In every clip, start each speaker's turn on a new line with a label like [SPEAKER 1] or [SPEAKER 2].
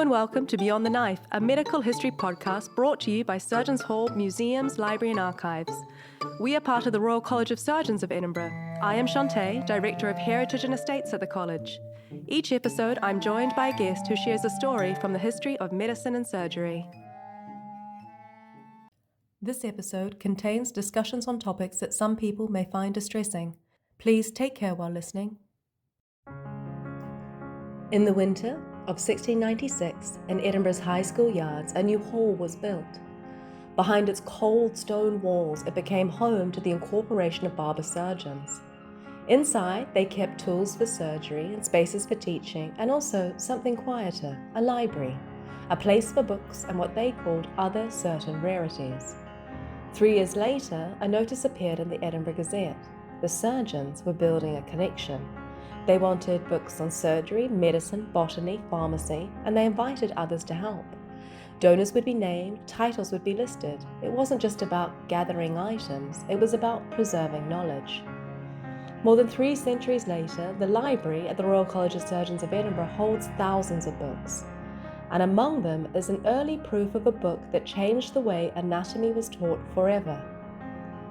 [SPEAKER 1] and welcome to Beyond the Knife, a medical history podcast brought to you by Surgeons' Hall, Museums, Library and Archives. We are part of the Royal College of Surgeons of Edinburgh. I am Chanté, Director of Heritage and Estates at the college. Each episode, I'm joined by a guest who shares a story from the history of medicine and surgery. This episode contains discussions on topics that some people may find distressing. Please take care while listening. In the winter of 1696, in Edinburgh's High School yards, a new hall was built. Behind its cold stone walls, it became home to the incorporation of barber surgeons. Inside, they kept tools for surgery and spaces for teaching, and also something quieter, a library, a place for books and what they called other certain rarities. 3 years later, a notice appeared in the Edinburgh Gazette. The surgeons were building a connection. They wanted books on surgery, medicine, botany, pharmacy, and they invited others to help. Donors would be named, titles would be listed. It wasn't just about gathering items, it was about preserving knowledge. More than 3 centuries later, the library at the Royal College of Surgeons of Edinburgh holds thousands of books. And among them is an early proof of a book that changed the way anatomy was taught forever.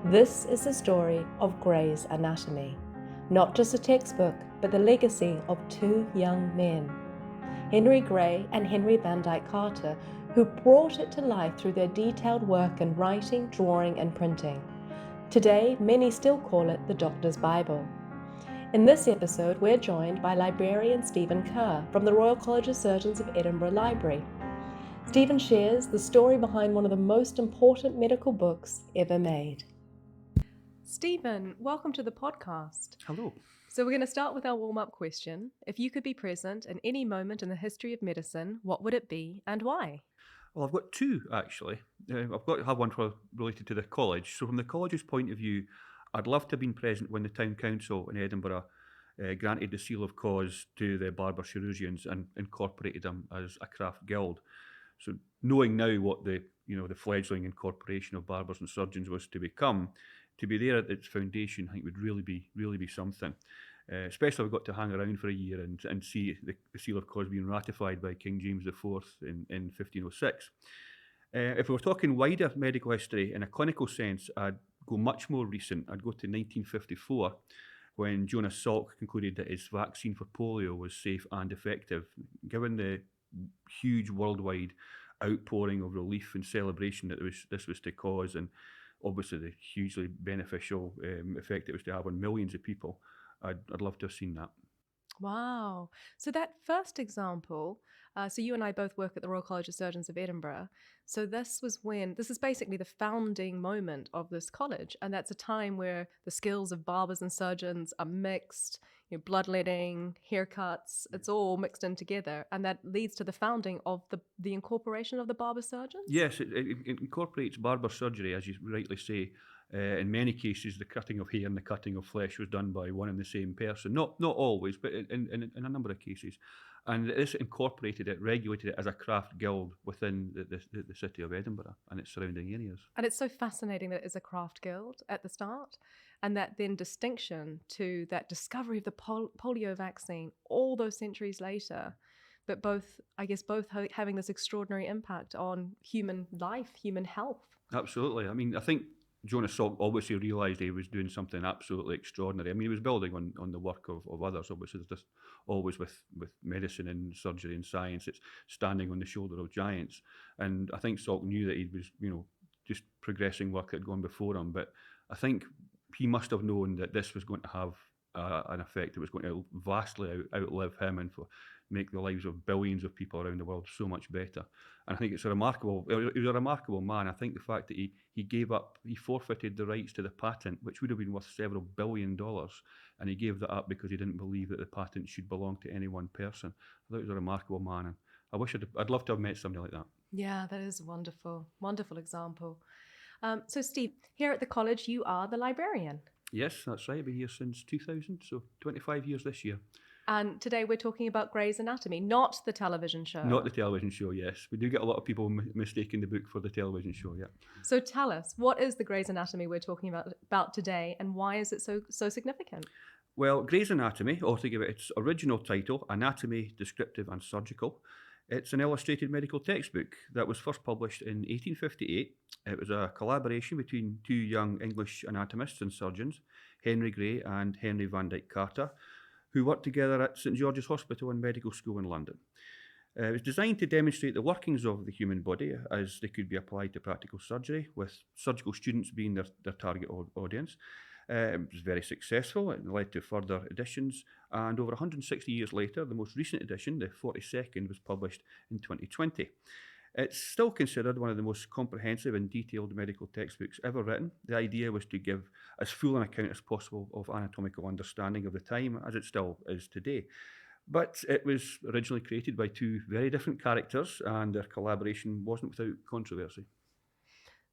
[SPEAKER 1] This is the story of Gray's Anatomy. Not just a textbook, but the legacy of 2 young men, Henry Gray and Henry Van Dyke Carter, who brought it to life through their detailed work in writing, drawing, and printing. Today, many still call it the Doctor's Bible. In this episode, we're joined by Librarian Stephen Kerr from the Royal College of Surgeons of Edinburgh Library. Stephen shares the story behind one of the most important medical books ever made. Stephen, welcome to the podcast.
[SPEAKER 2] Hello.
[SPEAKER 1] So we're going to start with our warm-up question. If you could be present in any moment in the history of medicine, what would it be and why?
[SPEAKER 2] Well, I've got 2, actually. I've got to have one related to the college. So from the college's point of view, I'd love to have been present when the Town Council in Edinburgh granted the seal of cause to the barber chirurgians and incorporated them as a craft guild. So knowing now what the fledgling incorporation of barbers and surgeons was to become, to be there at its foundation, I think would really be something. Especially if we got to hang around for a year and see the seal of cause being ratified by King James IV in 1506. If we were talking wider medical history in a clinical sense, I'd go much more recent. I'd go to 1954, when Jonas Salk concluded that his vaccine for polio was safe and effective. Given the huge worldwide outpouring of relief and celebration that this was to cause, and obviously the hugely beneficial effect it was to have on millions of people, I'd love to have seen that.
[SPEAKER 1] Wow. So that first example, so you and I both work at the Royal College of Surgeons of Edinburgh. So this is basically the founding moment of this college. And that's a time where the skills of barbers and surgeons are mixed, bloodletting, haircuts, it's all mixed in together. And that leads to the founding of the incorporation of the barber surgeons?
[SPEAKER 2] Yes, it incorporates barber surgery, as you rightly say. In many cases, the cutting of hair and the cutting of flesh was done by one and the same person. Not always, but in a number of cases. And this incorporated it, regulated it as a craft guild within the city of Edinburgh and its surrounding areas.
[SPEAKER 1] And it's so fascinating that it is a craft guild at the start, and that then distinction to that discovery of the polio vaccine all those centuries later, but both having this extraordinary impact on human life, human health.
[SPEAKER 2] Absolutely. I mean, I think Jonas Salk obviously realised he was doing something absolutely extraordinary. I mean, he was building on the work of others. Obviously, there's just always with medicine and surgery and science, it's standing on the shoulder of giants. And I think Salk knew that he was, just progressing work that had gone before him. But I think he must have known that this was going to have an effect. It was going to vastly outlive him and make the lives of billions of people around the world so much better. And I think he was a remarkable man. I think the fact that he forfeited the rights to the patent, which would have been worth several $1 billion, and he gave that up because he didn't believe that the patent should belong to any one person. I thought he was a remarkable man, and I'd love to have met somebody like that.
[SPEAKER 1] Yeah, that is a wonderful example. So Steve, here at the college, you are the librarian.
[SPEAKER 2] Yes, that's right. I've been here since 2000, so 25 years this year.
[SPEAKER 1] And today we're talking about Gray's Anatomy, not the television show.
[SPEAKER 2] Not the television show, yes. We do get a lot of people mistaking the book for the television show, yeah.
[SPEAKER 1] So tell us, what is the Gray's Anatomy we're talking about today, and why is it so significant?
[SPEAKER 2] Well, Gray's Anatomy, or to give it its original title, Anatomy, Descriptive and Surgical, It's an illustrated medical textbook that was first published in 1858. It was a collaboration between two young English anatomists and surgeons, Henry Gray and Henry Van Dyke Carter, who worked together at St George's Hospital and Medical School in London. It was designed to demonstrate the workings of the human body as they could be applied to practical surgery, with surgical students being their target audience. It was very successful. It led to further editions, and over 160 years later, the most recent edition, the 42nd, was published in 2020. It's still considered one of the most comprehensive and detailed medical textbooks ever written. The idea was to give as full an account as possible of anatomical understanding of the time, as it still is today. But it was originally created by two very different characters, and their collaboration wasn't without controversy.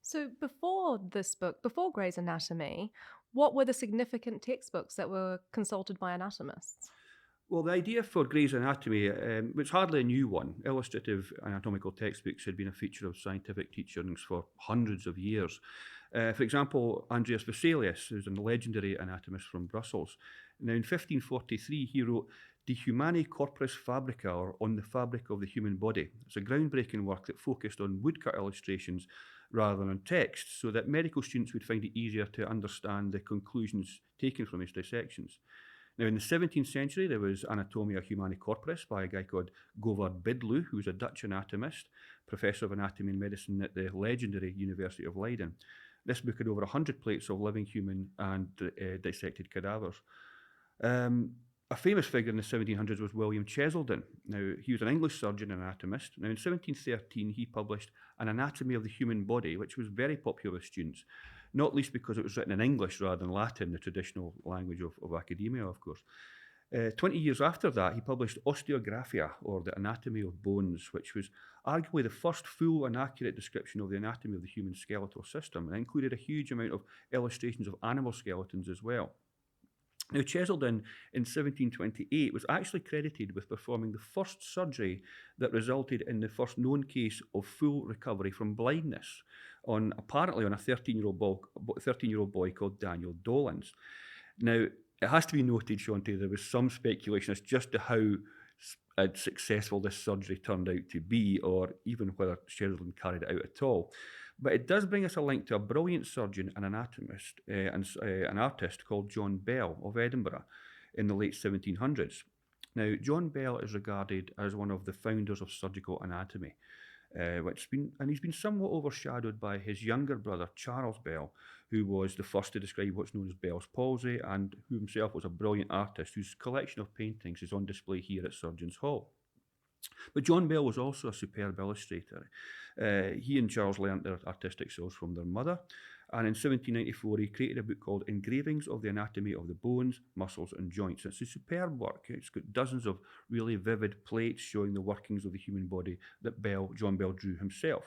[SPEAKER 3] So before this book, before Gray's Anatomy, what were the significant textbooks that were consulted by anatomists?
[SPEAKER 2] Well, the idea for Gray's Anatomy was hardly a new one. Illustrative anatomical textbooks had been a feature of scientific teachings for hundreds of years. For example, Andreas Vesalius, who's a legendary anatomist from Brussels. Now, in 1543, he wrote De Humani Corporis Fabrica, or On the Fabric of the Human Body. It's a groundbreaking work that focused on woodcut illustrations rather than on text, so that medical students would find it easier to understand the conclusions taken from his dissections. Now, in the 17th century, there was Anatomia Humani Corporis by a guy called Govard Bidloo, who was a Dutch anatomist, professor of anatomy and medicine at the legendary University of Leiden. This book had over 100 plates of living human and dissected cadavers. A famous figure in the 1700s was William Cheselden. Now, he was an English surgeon and anatomist. Now, in 1713, he published An Anatomy of the Human Body, which was very popular with students, not least because it was written in English rather than Latin, the traditional language of academia, of course. 20 years after that, he published Osteographia, or The Anatomy of Bones, which was arguably the first full and accurate description of the anatomy of the human skeletal system, and included a huge amount of illustrations of animal skeletons as well. Now, Cheselden in 1728 was actually credited with performing the first surgery that resulted in the first known case of full recovery from blindness, apparently on a 13-year-old boy called Daniel Dollins. Now, it has to be noted, Chanté, there was some speculation as just to how successful this surgery turned out to be, or even whether Cheselden carried it out at all. But it does bring us a link to a brilliant surgeon and anatomist and an artist called John Bell of Edinburgh in the late 1700s. Now, John Bell is regarded as one of the founders of surgical anatomy, he's been somewhat overshadowed by his younger brother, Charles Bell, who was the first to describe what's known as Bell's palsy, and who himself was a brilliant artist whose collection of paintings is on display here at Surgeons' Hall. But John Bell was also a superb illustrator. He and Charles learnt their artistic skills from their mother, and in 1794 he created a book called Engravings of the Anatomy of the Bones, Muscles and Joints. It's a superb work. It's got dozens of really vivid plates showing the workings of the human body that John Bell drew himself.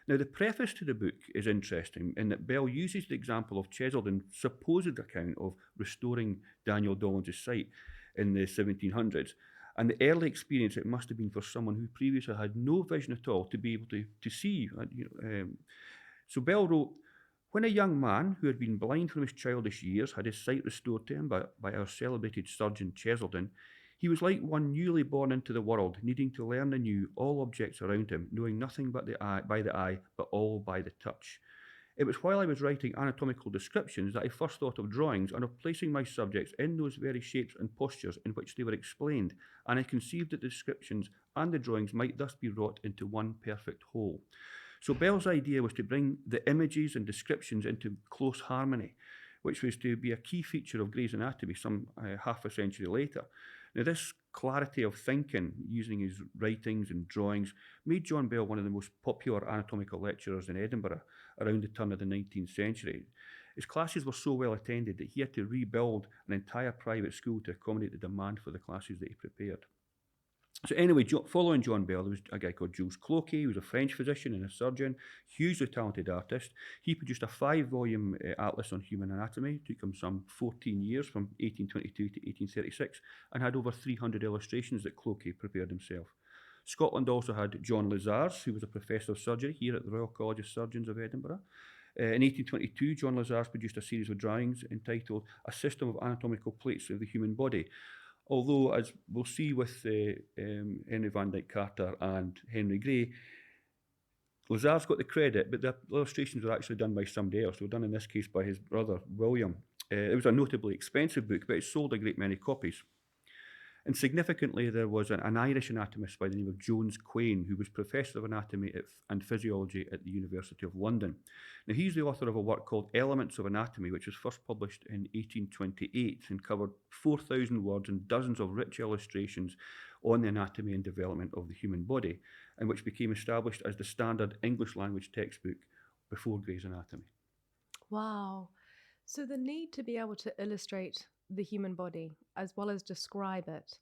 [SPEAKER 2] Now, the preface to the book is interesting in that Bell uses the example of Cheselden's supposed account of restoring Daniel Dollins' sight in the 1700s, and the early experience it must have been for someone who previously had no vision at all to be able to see. So Bell wrote, when a young man who had been blind from his childish years had his sight restored to him by our celebrated surgeon Cheselden, he was like one newly born into the world, needing to learn anew all objects around him, knowing nothing but by the eye, but all by the touch. It was while I was writing anatomical descriptions that I first thought of drawings and of placing my subjects in those very shapes and postures in which they were explained, and I conceived that the descriptions and the drawings might thus be wrought into one perfect whole. So Bell's idea was to bring the images and descriptions into close harmony, which was to be a key feature of Gray's Anatomy some half a century later. Now, this clarity of thinking, using his writings and drawings, made John Bell one of the most popular anatomical lecturers in Edinburgh around the turn of the 19th century. His classes were so well attended that he had to rebuild an entire private school to accommodate the demand for the classes that he prepared. So anyway, following John Bell, there was a guy called Jules Cloquet, who was a French physician and a surgeon, hugely talented artist. He produced a 5-volume atlas on human anatomy. It took him some 14 years, from 1822 to 1836, and had over 300 illustrations that Cloquet prepared himself. Scotland also had John Lazars, who was a professor of surgery here at the Royal College of Surgeons of Edinburgh. In 1822, John Lazars produced a series of drawings entitled A System of Anatomical Plates of the Human Body. Although, as we'll see with Henry van Dyke Carter and Henry Gray, Lazar's got the credit, but the illustrations were actually done by somebody else. They were done in this case by his brother, William. It was a notably expensive book, but it sold a great many copies. And significantly, there was an Irish anatomist by the name of Jones Quain, who was Professor of Anatomy and Physiology at the University of London. Now, he's the author of a work called Elements of Anatomy, which was first published in 1828 and covered 4,000 words and dozens of rich illustrations on the anatomy and development of the human body, and which became established as the standard English language textbook before Gray's Anatomy.
[SPEAKER 3] Wow. So the need to be able to illustrate the human body as well as describe it.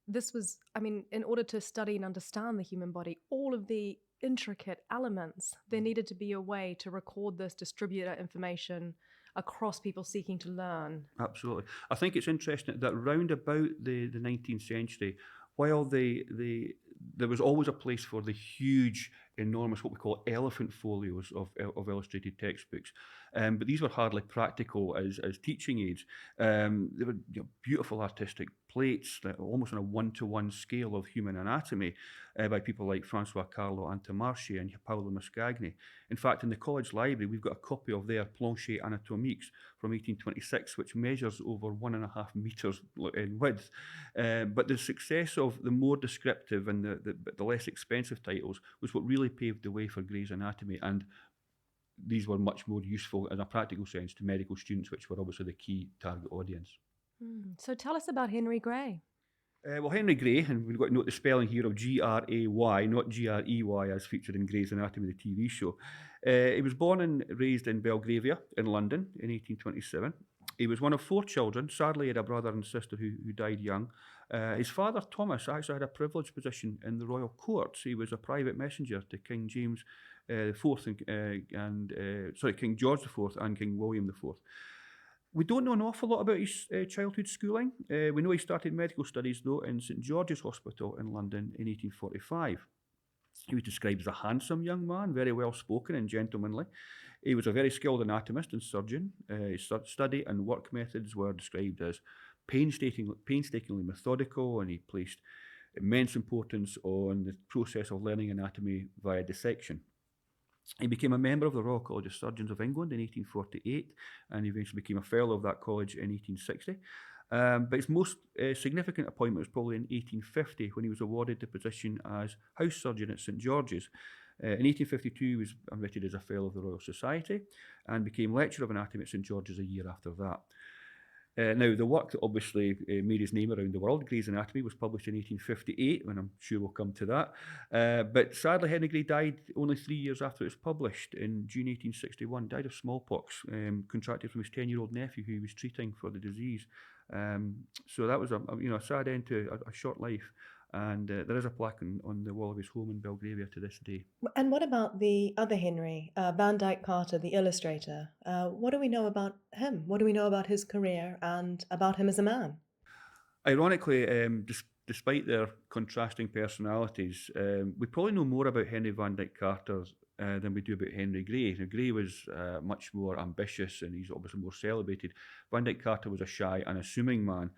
[SPEAKER 3] This was, I mean, in order to study and understand the human body, all of the intricate elements, there needed to be a way to record this, distribute that information across people seeking to learn.
[SPEAKER 2] Absolutely. I think it's interesting that round about the 19th century, while there was always a place for the huge, enormous, what we call elephant folios of illustrated textbooks, but these were hardly practical as teaching aids. They were beautiful artistic plates, almost on a one-to-one scale of human anatomy, by people like Francois Carlo Antomarchi and Paolo Mascagni. In fact, in the college library, we've got a copy of their Plancher Anatomiques from 1826, which measures over 1.5 meters in width. But the success of the more descriptive and the less expensive titles was what really paved the way for Gray's Anatomy, and these were much more useful in a practical sense to medical students, which were obviously the key target audience.
[SPEAKER 3] So tell us about Henry Gray.
[SPEAKER 2] Well, Henry Gray, and we've got to note the spelling here of Gray, not Grey, as featured in Gray's Anatomy, the TV show. He was born and raised in Belgravia in London in 1827. He was one of 4 children. Sadly, he had a brother and sister who died young. His father, Thomas, actually had a privileged position in the royal courts. He was a private messenger to King James IV King George IV and King William IV. We don't know an awful lot about his childhood schooling. We know he started medical studies, though, in St George's Hospital in London in 1845. He was described as a handsome young man, very well spoken and gentlemanly. He was a very skilled anatomist and surgeon. His study and work methods were described as painstakingly methodical, and he placed immense importance on the process of learning anatomy via dissection. He became a member of the Royal College of Surgeons of England in 1848, and eventually became a fellow of that college in 1860. But his most significant appointment was probably in 1850, when he was awarded the position as house surgeon at St George's. In 1852, he was admitted as a fellow of the Royal Society and became lecturer of anatomy at St George's a year after that. Now, the work that obviously made his name around the world, Gray's Anatomy, was published in 1858, and I'm sure we'll come to that. But sadly, Henry Gray died only 3 years after it was published, in June 1861, died of smallpox, contracted from his 10-year-old nephew who he was treating for the disease. So that was a sad end to a short life. And there is a plaque on the wall of his home in Belgravia to this day.
[SPEAKER 1] And what about the other Henry, Van Dyke Carter, the illustrator? What do we know about him? What do we know about his career and about him as a man?
[SPEAKER 2] Ironically, despite their contrasting personalities, we probably know more about Henry Van Dyke Carter than we do about Henry Gray. Now, Gray was much more ambitious, and he's obviously more celebrated. Van Dyke Carter was a shy, unassuming man.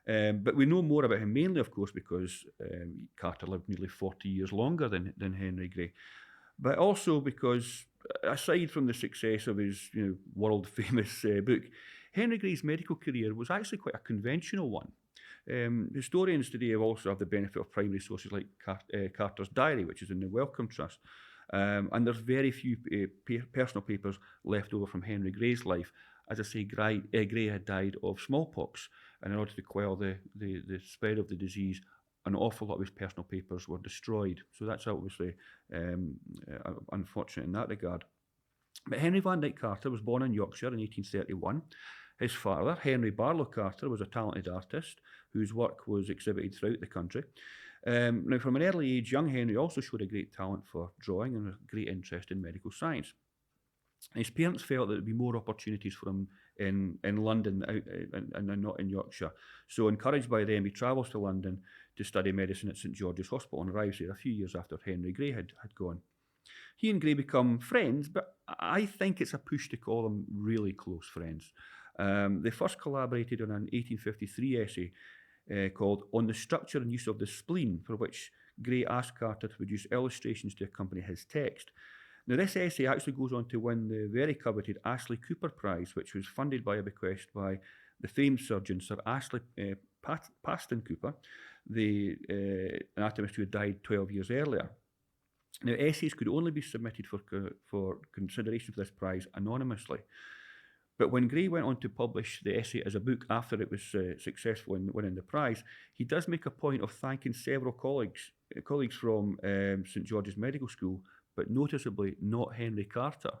[SPEAKER 2] But we know more about him, mainly, of course, because Carter lived nearly 40 years longer than Henry Gray. But also because, aside from the success of his world-famous book, Henry Gray's medical career was actually quite a conventional one. Historians today have also had the benefit of primary sources like Carter's diary, which is in the Wellcome Trust. And there's very few personal papers left over from Henry Gray's life. As I say, Gray had died of smallpox, and in order to quell the spread of the disease, an awful lot of his personal papers were destroyed. So that's obviously unfortunate in that regard. But Henry Van Dyke Carter was born in Yorkshire in 1831. His father, Henry Barlow Carter, was a talented artist whose work was exhibited throughout the country. Now, from an early age, young Henry also showed a great talent for drawing and a great interest in medical science. His parents felt that there would be more opportunities for him in London and not in Yorkshire. So, encouraged by them, he travels to London to study medicine at St George's Hospital and arrives there a few years after Henry Gray had gone. He and Gray become friends, but I think it's a push to call them really close friends. They first collaborated on an 1853 essay called On the Structure and Use of the Spleen, for which Gray asked Carter to produce illustrations to accompany his text. Now, this essay actually goes on to win the very coveted Astley Cooper Prize, which was funded by a bequest by the famed surgeon Sir Astley Paston Cooper, the anatomist who had died 12 years earlier. Now, essays could only be submitted for consideration for this prize anonymously. But when Gray went on to publish the essay as a book after it was successful in winning the prize, he does make a point of thanking several colleagues from St George's Medical School, but noticeably not Henry Carter.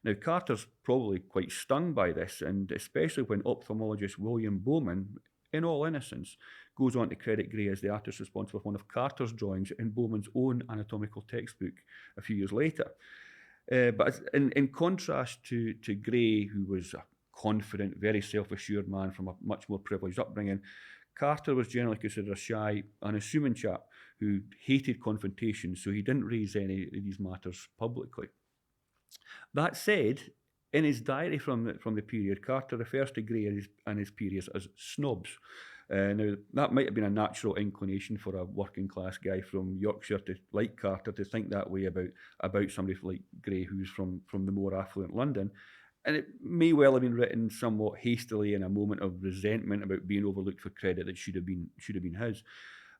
[SPEAKER 2] Now, Carter's probably quite stung by this, and especially when ophthalmologist William Bowman, in all innocence, goes on to credit Gray as the artist responsible for one of Carter's drawings in Bowman's own anatomical textbook a few years later. But in contrast to Gray, who was a confident, very self-assured man from a much more privileged upbringing, Carter was generally considered a shy, unassuming chap who hated confrontation, so he didn't raise any of these matters publicly. That said, in his diary from the period, Carter refers to Gray and his peers as snobs. Now, that might have been a natural inclination for a working class guy from Yorkshire to like Carter to think that way about somebody like Gray, who's from the more affluent London. And it may well have been written somewhat hastily in a moment of resentment about being overlooked for credit that should have been his.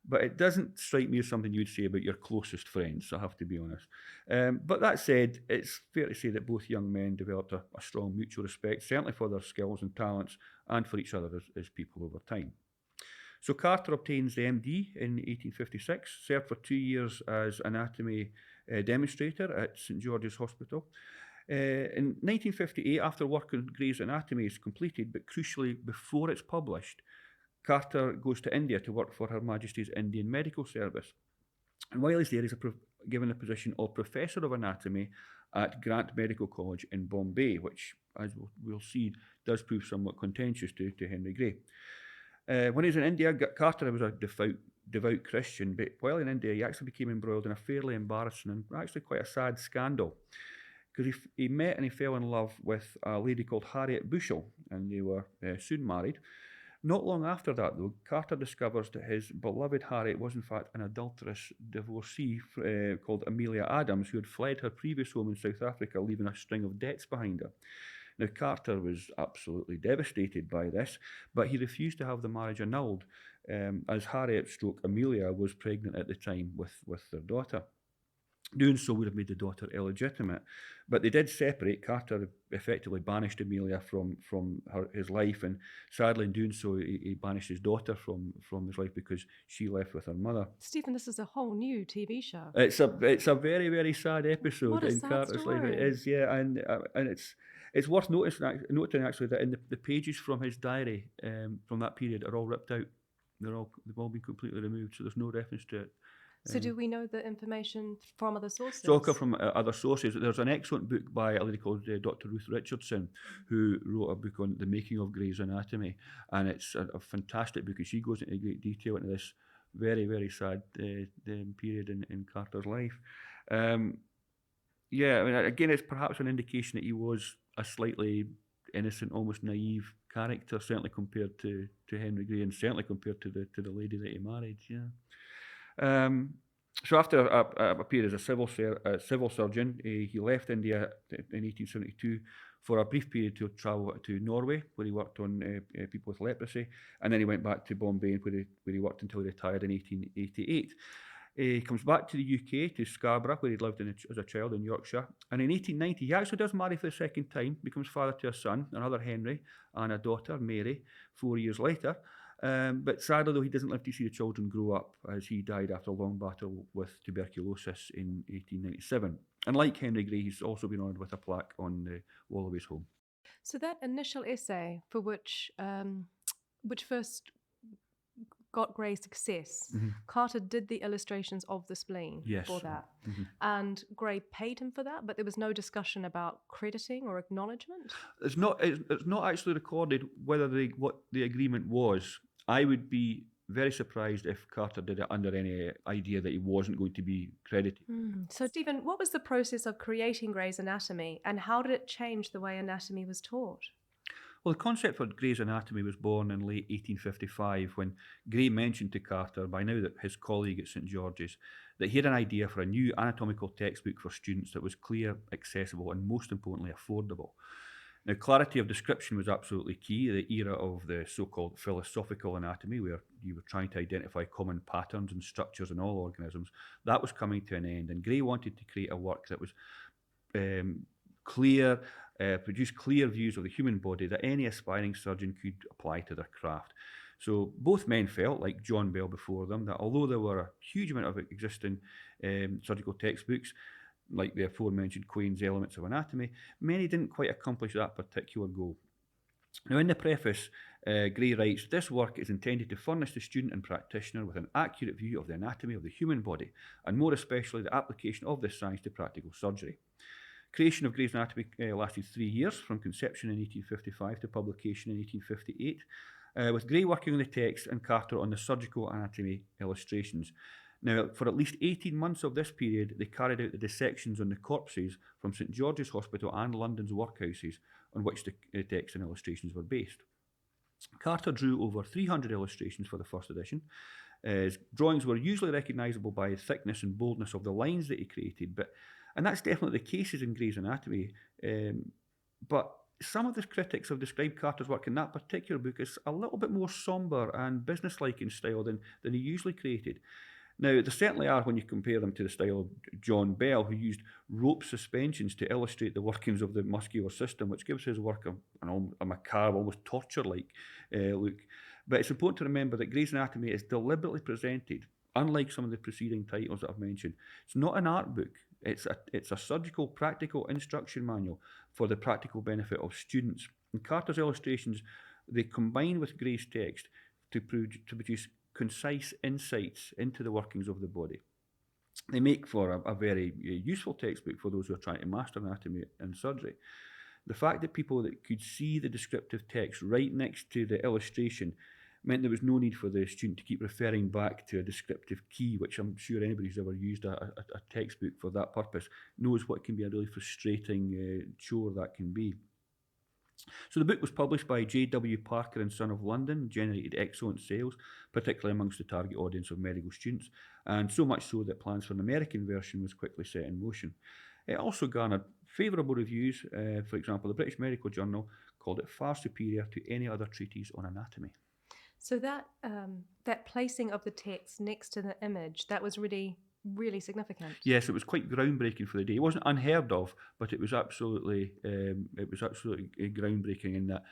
[SPEAKER 2] But it doesn't strike me as something you'd say about your closest friends, I have to be honest. But that said, it's fair to say that both young men developed a strong mutual respect, certainly for their skills and talents and for each other as people over time. So Carter obtains the MD in 1856, served for 2 years as anatomy demonstrator at St George's Hospital. In 1958, after work on Gray's anatomy is completed, but crucially before it's published, Carter goes to India to work for Her Majesty's Indian Medical Service. And while he's there, he's given the position of Professor of Anatomy at Grant Medical College in Bombay, which, as we'll see, does prove somewhat contentious to Henry Gray. When he was in India, Carter was a devout Christian, but while in India, he actually became embroiled in a fairly embarrassing and actually quite a sad scandal, because he met and he fell in love with a lady called Harriet Bushell, and they were soon married. Not long after that, though, Carter discovers that his beloved Harriet was in fact an adulterous divorcee called Amelia Adams, who had fled her previous home in South Africa, leaving a string of debts behind her. Now, Carter was absolutely devastated by this, but he refused to have the marriage annulled, as Harriet / Amelia was pregnant at the time with their daughter. Doing so would have made the daughter illegitimate, but they did separate. Carter effectively banished Amelia from his life, and sadly in doing so, he banished his daughter from his life because she left with her mother.
[SPEAKER 3] Stephen, this is a whole new TV show.
[SPEAKER 2] It's a very, very sad episode
[SPEAKER 3] What a
[SPEAKER 2] in
[SPEAKER 3] sad
[SPEAKER 2] Carter's life. It
[SPEAKER 3] story.
[SPEAKER 2] is, yeah, and it's worth noting actually that in the pages from his diary from that period are all ripped out. They've all been completely removed, so there's no reference to it.
[SPEAKER 3] So do we know the information from other sources?
[SPEAKER 2] It's all come from other sources. There's an excellent book by a lady called Dr. Ruth Richardson, who wrote a book on the making of Gray's anatomy, and it's a fantastic book, and she goes into great detail into this very, very sad period in Carter's life. Yeah, I mean, again, it's perhaps an indication that he was a slightly innocent, almost naive character, certainly compared to Henry Gray, and certainly compared to the lady that he married. Yeah. So after a period as a civil surgeon, he left India in 1872 for a brief period to travel to Norway, where he worked on people with leprosy, and then he went back to Bombay, where he worked until he retired in 1888. He comes back to the UK, to Scarborough, where he'd lived as a child in Yorkshire. And in 1890, he actually does marry for the second time, becomes father to a son, another Henry, and a daughter, Mary, 4 years later. But sadly, though, he doesn't live to see the children grow up, as he died after a long battle with tuberculosis in 1897. And like Henry Gray, he's also been honoured with a plaque on the wall of his home.
[SPEAKER 3] So that initial essay, for which first got Gray's success,
[SPEAKER 2] Mm-hmm.
[SPEAKER 3] Carter did the illustrations of the spleen for that.
[SPEAKER 2] Mm-hmm.
[SPEAKER 3] And Gray paid him for that, but there was no discussion about crediting or acknowledgement?
[SPEAKER 2] It's not actually recorded whether what the agreement was. I would be very surprised if Carter did it under any idea that he wasn't going to be credited.
[SPEAKER 3] So, Stephen, what was the process of creating Gray's anatomy, and how did it change the way anatomy was taught?
[SPEAKER 2] Well, the concept for Gray's Anatomy was born in late 1855 when Gray mentioned to Carter, by now that his colleague at St George's, that he had an idea for a new anatomical textbook for students that was clear, accessible, and most importantly, affordable. Now, clarity of description was absolutely key. The era of the so-called philosophical anatomy, where you were trying to identify common patterns and structures in all organisms, that was coming to an end. And Gray wanted to create a work that was clear, produce clear views of the human body that any aspiring surgeon could apply to their craft. So both men felt, like John Bell before them, that although there were a huge amount of existing surgical textbooks, like the aforementioned Quain's Elements of Anatomy, many didn't quite accomplish that particular goal. Now, in the preface, Gray writes, "This work is intended to furnish the student and practitioner with an accurate view of the anatomy of the human body, and more especially the application of this science to practical surgery." Creation of Gray's Anatomy lasted 3 years, from conception in 1855 to publication in 1858, with Gray working on the text and Carter on the surgical anatomy illustrations. Now, for at least 18 months of this period, they carried out the dissections on the corpses from St George's Hospital and London's workhouses on which the text and illustrations were based. Carter drew over 300 illustrations for the first edition. His drawings were usually recognisable by the thickness and boldness of the lines that he created, and that's definitely the case in Gray's Anatomy. But some of the critics have described Carter's work in that particular book as a little bit more sombre and businesslike in style than he usually created. Now, there certainly are when you compare them to the style of John Bell, who used rope suspensions to illustrate the workings of the muscular system, which gives his work a macabre, almost torture-like look. But it's important to remember that Gray's Anatomy is deliberately presented, unlike some of the preceding titles that I've mentioned. It's not an art book. It's a surgical, practical instruction manual for the practical benefit of students. And Carter's illustrations, they combine with Gray's text to produce concise insights into the workings of the body. They make for a very useful textbook for those who are trying to master anatomy and surgery. The fact that people that could see the descriptive text right next to the illustration meant there was no need for the student to keep referring back to a descriptive key, which I'm sure anybody who's ever used a textbook for that purpose knows what can be a really frustrating chore that can be. So the book was published by J.W. Parker and Son of London, generated excellent sales, particularly amongst the target audience of medical students, and so much so that plans for an American version was quickly set in motion. It also garnered favourable reviews. For example, the British Medical Journal called it far superior to any other treatise on anatomy.
[SPEAKER 3] So that placing of the text next to the image, that was really significant.
[SPEAKER 2] Yes, it was quite groundbreaking for the day. It wasn't unheard of, but it was absolutely groundbreaking in that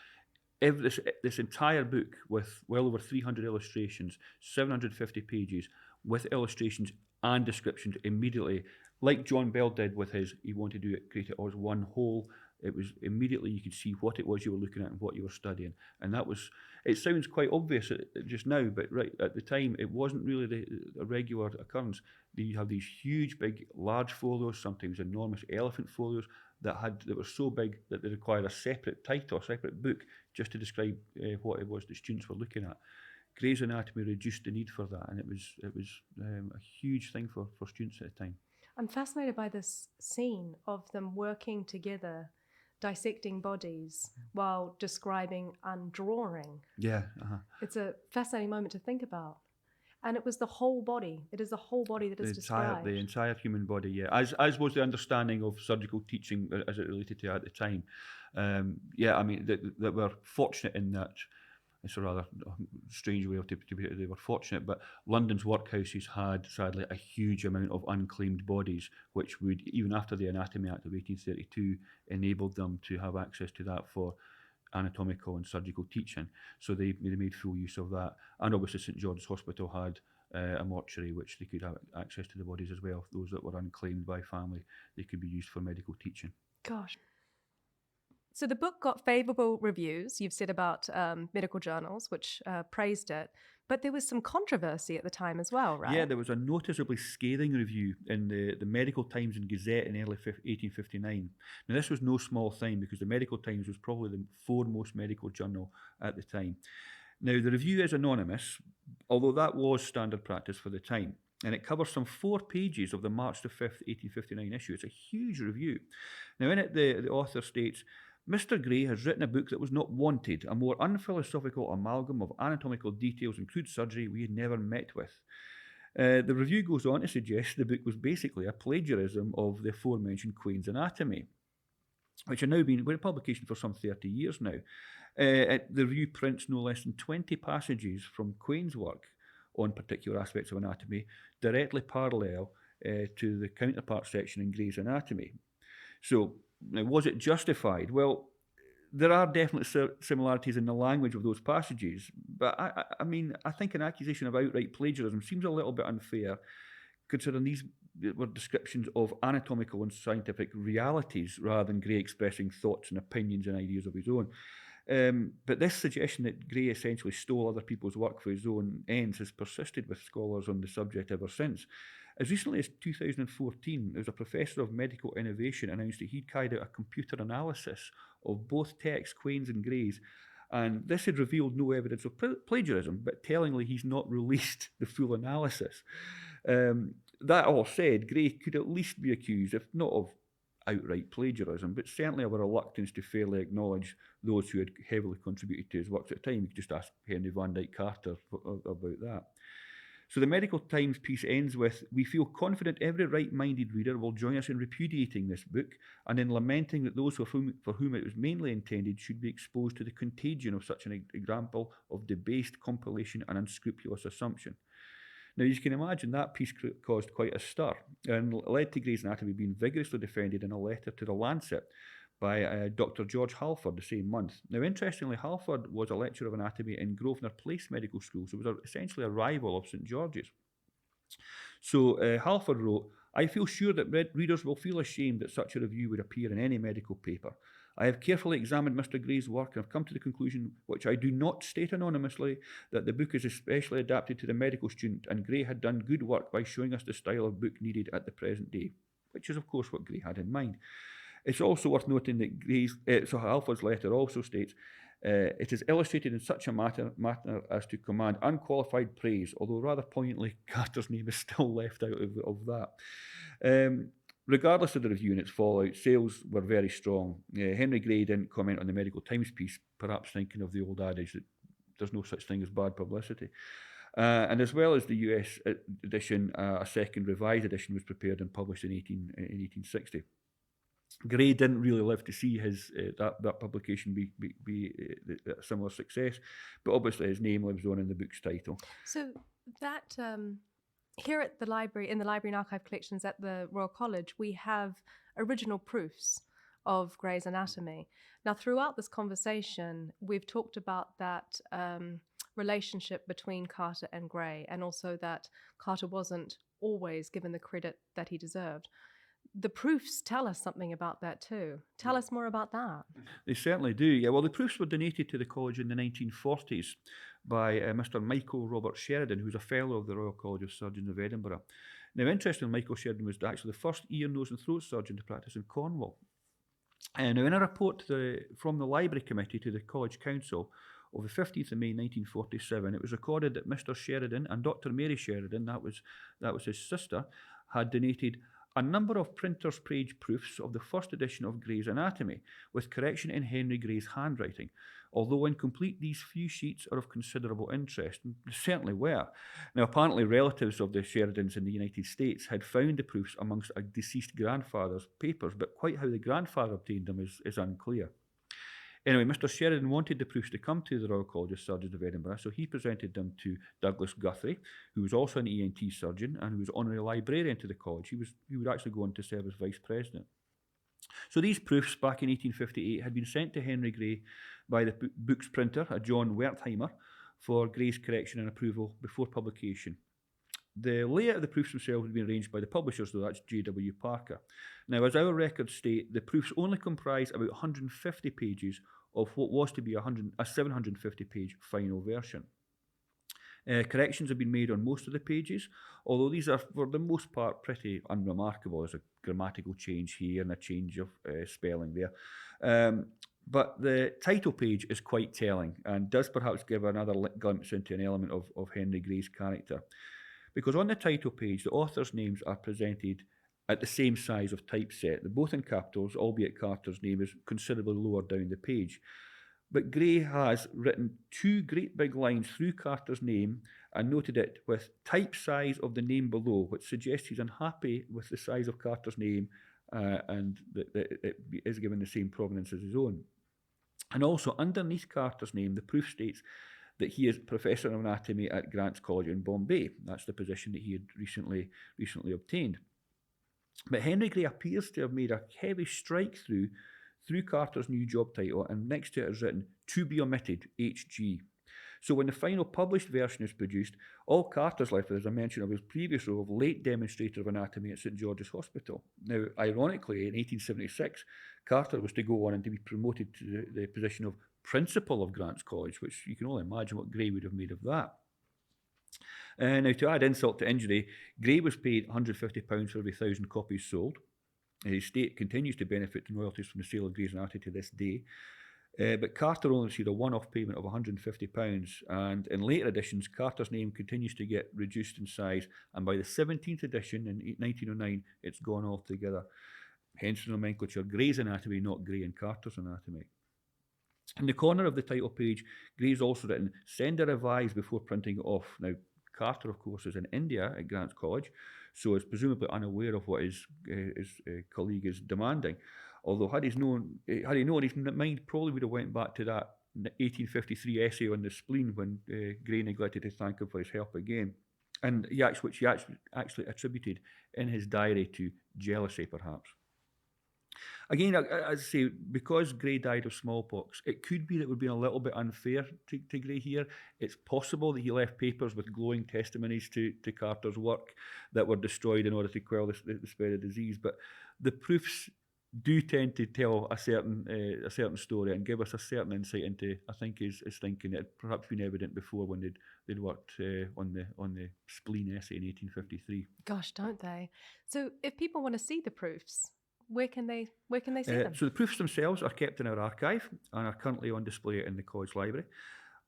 [SPEAKER 2] this entire book with well over 300 illustrations, 750 pages, with illustrations and descriptions immediately, like John Bell did with his, he wanted to create it as one whole. It was immediately you could see what it was you were looking at and what you were studying. And that was, it sounds quite obvious just now, but right at the time, it wasn't really a regular occurrence. You have these huge, big, large folios, sometimes enormous elephant folios that were so big that they required a separate title, a separate book, just to describe what it was the students were looking at. Gray's Anatomy reduced the need for that, and it was a huge thing for students at the time.
[SPEAKER 3] I'm fascinated by this scene of them working together, dissecting bodies while describing and drawing.
[SPEAKER 2] Yeah.
[SPEAKER 3] It's a fascinating moment to think about. And it was the whole body. It is the whole body that is described.
[SPEAKER 2] The entire human body, yeah. As was the understanding of surgical teaching as it related to at the time. I mean, that we're fortunate in that. It's a rather strange way of to put it. They were fortunate, but London's workhouses had, sadly, a huge amount of unclaimed bodies, which would, even after the Anatomy Act of 1832, enabled them to have access to that for anatomical and surgical teaching. So they made full use of that. And obviously St George's Hospital had a mortuary which they could have access to the bodies as well. Those that were unclaimed by family, they could be used for medical teaching.
[SPEAKER 3] Gosh. So the book got favourable reviews, you've said, about medical journals, which praised it. But there was some controversy at the time as well, right?
[SPEAKER 2] Yeah, there was a noticeably scathing review in the Medical Times and Gazette in early 1859. Now, this was no small thing because the Medical Times was probably the foremost medical journal at the time. Now, the review is anonymous, although that was standard practice for the time. And it covers some 4 pages of the March the 5th, 1859 issue. It's a huge review. Now, in it, the author states, Mr. Gray has written a book that was not wanted, a more unphilosophical amalgam of anatomical details and crude surgery we had never met with. The review goes on to suggest the book was basically a plagiarism of the aforementioned Quain's Anatomy, which had now been in publication for some 30 years now. The review prints no less than 20 passages from Quain's work on particular aspects of anatomy, directly parallel to the counterpart section in Gray's Anatomy. So, now, was it justified? Well, there are definite similarities in the language of those passages, but I mean, I think an accusation of outright plagiarism seems a little bit unfair, considering these were descriptions of anatomical and scientific realities rather than Gray expressing thoughts and opinions and ideas of his own. But this suggestion that Gray essentially stole other people's work for his own ends has persisted with scholars on the subject ever since. As recently as 2014, there was a professor of medical innovation announced that he'd carried out a computer analysis of both texts, Quain's and Gray's, and this had revealed no evidence of plagiarism, but tellingly he's not released the full analysis. That all said, Gray could at least be accused, if not of outright plagiarism, but certainly of a reluctance to fairly acknowledge those who had heavily contributed to his works at the time. You could just ask Henry Van Dyke Carter about that. So the Medical Times piece ends with, "We feel confident every right-minded reader will join us in repudiating this book and in lamenting that those for whom it was mainly intended should be exposed to the contagion of such an example of debased compilation and unscrupulous assumption." Now, you can imagine that piece caused quite a stir and led to Gray's Anatomy being vigorously defended in a letter to the Lancet by Dr. George Halford the same month. Now, interestingly, Halford was a lecturer of anatomy in Grosvenor Place Medical School, so it was essentially a rival of St George's. So Halford wrote, "I feel sure that readers will feel ashamed that such a review would appear in any medical paper. I have carefully examined Mr. Gray's work and have come to the conclusion, which I do not state anonymously, that the book is especially adapted to the medical student, and Gray had done good work by showing us the style of book needed at the present day," which is, of course, what Gray had in mind. It's also worth noting that so Halford's letter also states, "It is illustrated in such a manner as to command unqualified praise," although rather poignantly, Carter's name is still left out of that. Regardless of the review and its fallout, sales were very strong. Henry Gray didn't comment on the Medical Times piece, perhaps thinking of the old adage that there's no such thing as bad publicity. And as well as the US edition, a second revised edition was prepared and published in 1860. Gray didn't really live to see his that publication be a similar success, but obviously his name lives on in the book's title.
[SPEAKER 3] So that here at the library, in the Library and Archive collections at the Royal College, we have original proofs of Gray's Anatomy. Now, throughout this conversation, we've talked about that relationship between Carter and Gray, and also that Carter wasn't always given the credit that he deserved. The proofs tell us something about that too. Tell us more about that.
[SPEAKER 2] They certainly do, yeah. Well, the proofs were donated to the college in the 1940s by Mr. Michael Robert Sheridan, who's a fellow of the Royal College of Surgeons of Edinburgh. Now, interestingly, Michael Sheridan was actually the first ear, nose and throat surgeon to practice in Cornwall. Now, in a report from the Library Committee to the College Council of the 15th of May 1947, it was recorded that Mr. Sheridan and Dr. Mary Sheridan, that was his sister, had donated a number of printer's page proofs of the first edition of Gray's Anatomy, with correction in Henry Gray's handwriting. Although incomplete, these few sheets are of considerable interest, and they certainly were. Now, apparently relatives of the Sheridans in the United States had found the proofs amongst a deceased grandfather's papers, but quite how the grandfather obtained them is unclear. Anyway, Mr. Sheridan wanted the proofs to come to the Royal College of Surgeons of Edinburgh, so he presented them to Douglas Guthrie, who was also an ENT surgeon and who was honorary librarian to the college. He would actually go on to serve as vice president. So these proofs, back in 1858, had been sent to Henry Gray by the book's printer, a John Wertheimer, for Gray's correction and approval before publication. The layout of the proofs themselves had been arranged by the publishers, though. That's J.W. Parker. Now, as our records state, the proofs only comprise about 150 pages of what was to be a 750-page final version. Corrections have been made on most of the pages, although these are, for the most part, pretty unremarkable. There's a grammatical change here and a change of spelling there. But the title page is quite telling and does perhaps give another glimpse into an element of Henry Gray's character. Because on the title page, the authors' names are presented at the same size of typeset. They're both in capitals, albeit Carter's name is considerably lower down the page. But Gray has written 2 great big lines through Carter's name and noted it with type size of the name below, which suggests he's unhappy with the size of Carter's name and that it is given the same provenance as his own. And also underneath Carter's name, the proof states that he is Professor of Anatomy at Grant's College in Bombay. That's the position that he had recently obtained. But Henry Gray appears to have made a heavy strike through Carter's new job title, and next to it is written, to be omitted, HG. So when the final published version is produced, all Carter's left with is a mention of his previous role of late demonstrator of anatomy at St George's Hospital. Now, ironically, in 1876, Carter was to go on and to be promoted to the position of principal of Grant's College, which you can only imagine what Gray would have made of that. Now, to add insult to injury, Gray was paid £150 for every 1,000 copies sold. His estate continues to benefit from royalties from the sale of Gray's Anatomy to this day. But Carter only received a one-off payment of £150, and in later editions, Carter's name continues to get reduced in size, and by the 17th edition in 1909, it's gone altogether. Hence the nomenclature Gray's Anatomy, not Gray and Carter's Anatomy. In the corner of the title page, Gray's also written, send a revise before printing it off. Now, Carter, of course, is in India at Grant's College, so is presumably unaware of what his colleague is demanding. Although had he known, his mind probably would have went back to that 1853 essay on the spleen when Gray neglected to thank him for his help again, and which he actually attributed in his diary to jealousy, perhaps. Again, as I say, because Gray died of smallpox, it could be that we're being a little bit unfair to Gray here. It's possible that he left papers with glowing testimonies to Carter's work that were destroyed in order to quell the spread of disease, but the proofs do tend to tell a certain story and give us a certain insight into, I think, his thinking. It had perhaps been evident before when they'd worked on the spleen essay in 1853.
[SPEAKER 3] Gosh, don't they? So if people want to see the proofs, where can they see them?
[SPEAKER 2] So the proofs themselves are kept in our archive and are currently on display in the college library.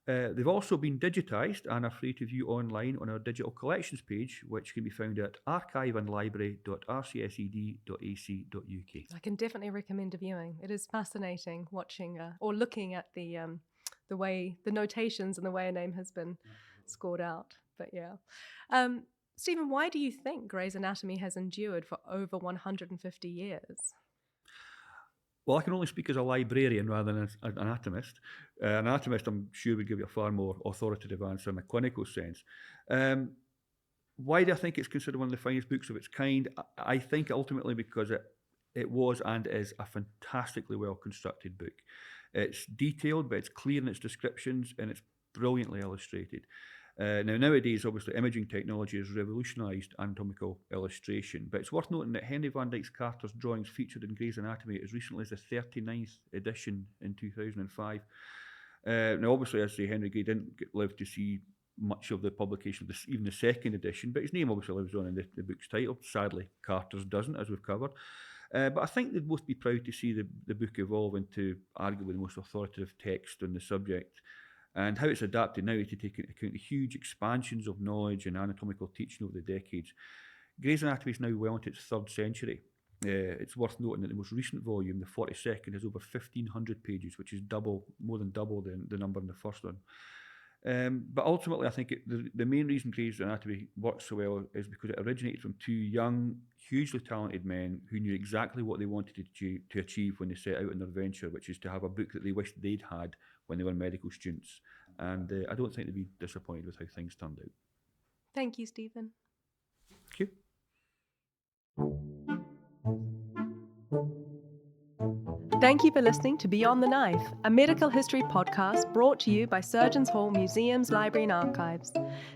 [SPEAKER 2] They've also been digitised and are free to view online on our digital collections page, which can be found at archiveandlibrary.rcsed.ac.uk.
[SPEAKER 3] I can definitely recommend a viewing. It is fascinating watching or looking at the way the notations and the way a name has been scored out. But yeah. Stephen, why do you think Gray's Anatomy has endured for over 150 years?
[SPEAKER 2] Well, I can only speak as a librarian rather than an anatomist. An anatomist, I'm sure, would give you a far more authoritative answer in a clinical sense. Why do I think it's considered one of the finest books of its kind? I think ultimately because it was and is a fantastically well-constructed book. It's detailed, but it's clear in its descriptions, and it's brilliantly illustrated. Now, nowadays, obviously, imaging technology has revolutionised anatomical illustration, but it's worth noting that Henry van Dyke Carter's drawings featured in Gray's Anatomy as recently as the 39th edition in 2005. Now, obviously, as I say, Henry Gray didn't live to see much of the publication of even the second edition, but his name obviously lives on in the book's title. Sadly, Carter's doesn't, as we've covered. But I think they'd both be proud to see the book evolve into arguably the most authoritative text on the subject, and how it's adapted now to take into account the huge expansions of knowledge and anatomical teaching over the decades. Gray's Anatomy is now well into its 3rd century. It's worth noting that the most recent volume, the 42nd, has over 1,500 pages, which is more than double the number in the first one. But ultimately, I think the main reason Gray's Anatomy works so well is because it originated from 2 young, hugely talented men who knew exactly what they wanted to achieve when they set out on their venture, which is to have a book that they wished they'd had when they were medical students. And I don't think they'd be disappointed with how things turned out.
[SPEAKER 3] Thank you, Stephen.
[SPEAKER 2] Thank you.
[SPEAKER 3] Thank you for listening to Beyond the Knife, a medical history podcast brought to you by Surgeons Hall Museums, Library and Archives.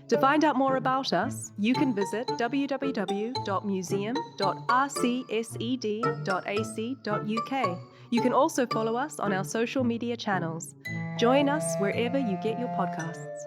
[SPEAKER 3] To find out more about us, you can visit www.museum.rcsed.ac.uk. You can also follow us on our social media channels. Join us wherever you get your podcasts.